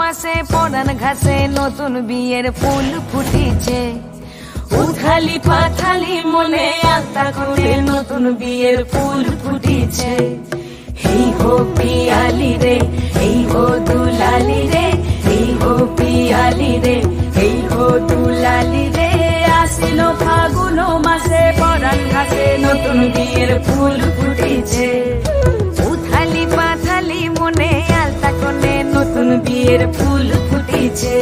মাসে পরান ঘাসে নতুন বিয়ের ফুল ফুটিছে। উথালি পাথালি মনে আত্মা কোণে নতুন বিয়ের ফুল ফুটিছে। এই হো পিয়ালি রে, এই হো দুলালি রে, এই হো পিয়ালি রে, এই হো দুলালি রে। আসিল ফাগুন মাসে পরান ঘাসে নতুন বিয়ের ফুল ফুটিছে। উথালি পাথালি মনে আলতা কোণে নতুন বিয়ের ফুল ফুটিছে।